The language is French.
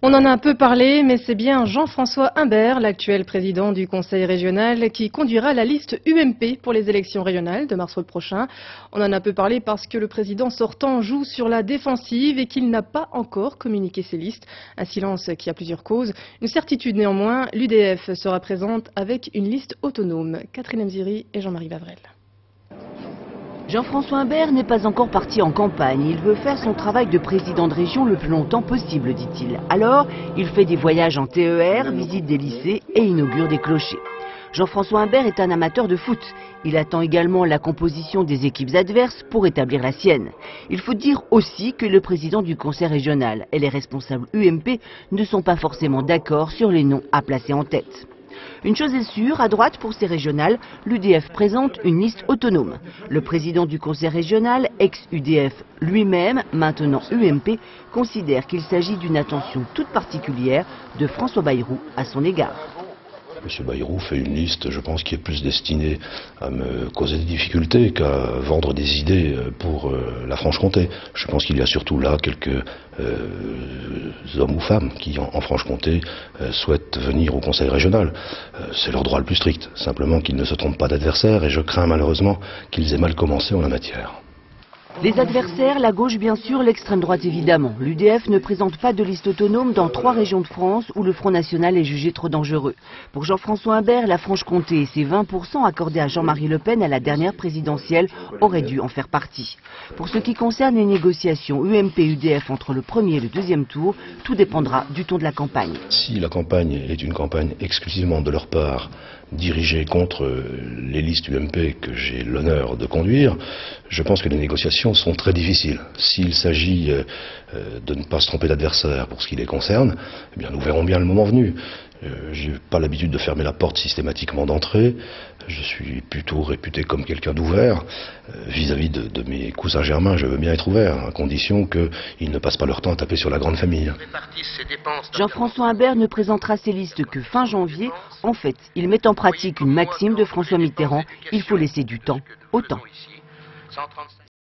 On en a un peu parlé, mais c'est bien Jean-François Imbert, l'actuel président du Conseil régional, qui conduira la liste UMP pour les élections régionales de mars prochain. On en a un peu parlé parce que le président sortant joue sur la défensive et qu'il n'a pas encore communiqué ses listes. Un silence qui a plusieurs causes. Une certitude néanmoins, l'UDF sera présente avec une liste autonome. Catherine Emziri et Jean-Marie Vavrel. Jean-François Imbert n'est pas encore parti en campagne. Il veut faire son travail de président de région le plus longtemps possible, dit-il. Alors, il fait des voyages en TER, visite des lycées et inaugure des clochers. Jean-François Imbert est un amateur de foot. Il attend également la composition des équipes adverses pour établir la sienne. Il faut dire aussi que le président du conseil régional et les responsables UMP ne sont pas forcément d'accord sur les noms à placer en tête. Une chose est sûre, à droite pour ces régionales, l'UDF présente une liste autonome. Le président du conseil régional, ex-UDF lui-même, maintenant UMP, considère qu'il s'agit d'une attention toute particulière de François Bayrou à son égard. M. Bayrou fait une liste, je pense, qui est plus destinée à me causer des difficultés qu'à vendre des idées pour la Franche-Comté. Je pense qu'il y a surtout là quelques hommes ou femmes qui, en Franche-Comté, souhaitent venir au Conseil régional. C'est leur droit le plus strict, simplement qu'ils ne se trompent pas d'adversaire et je crains malheureusement qu'ils aient mal commencé en la matière. Les adversaires, la gauche bien sûr, l'extrême droite évidemment. L'UDF ne présente pas de liste autonome dans 3 régions de France où le Front National est jugé trop dangereux. Pour Jean-François Imbert, la Franche-Comté et ses 20% accordés à Jean-Marie Le Pen à la dernière présidentielle auraient dû en faire partie. Pour ce qui concerne les négociations UMP-UDF entre le premier et le deuxième tour, tout dépendra du ton de la campagne. Si la campagne est une campagne exclusivement de leur part, dirigée contre les listes UMP que j'ai l'honneur de conduire, je pense que les négociations sont très difficiles. S'il s'agit de ne pas se tromper d'adversaire pour ce qui les concerne, eh bien nous verrons bien le moment venu. Je n'ai pas l'habitude de fermer la porte systématiquement d'entrée. Je suis plutôt réputé comme quelqu'un d'ouvert. Vis-à-vis de mes cousins germains, je veux bien être ouvert, à condition qu'ils ne passent pas leur temps à taper sur la grande famille. Jean-François Imbert ne présentera ses listes que fin janvier. En fait, il met en pratique une maxime de François Mitterrand. Il faut laisser du temps au temps.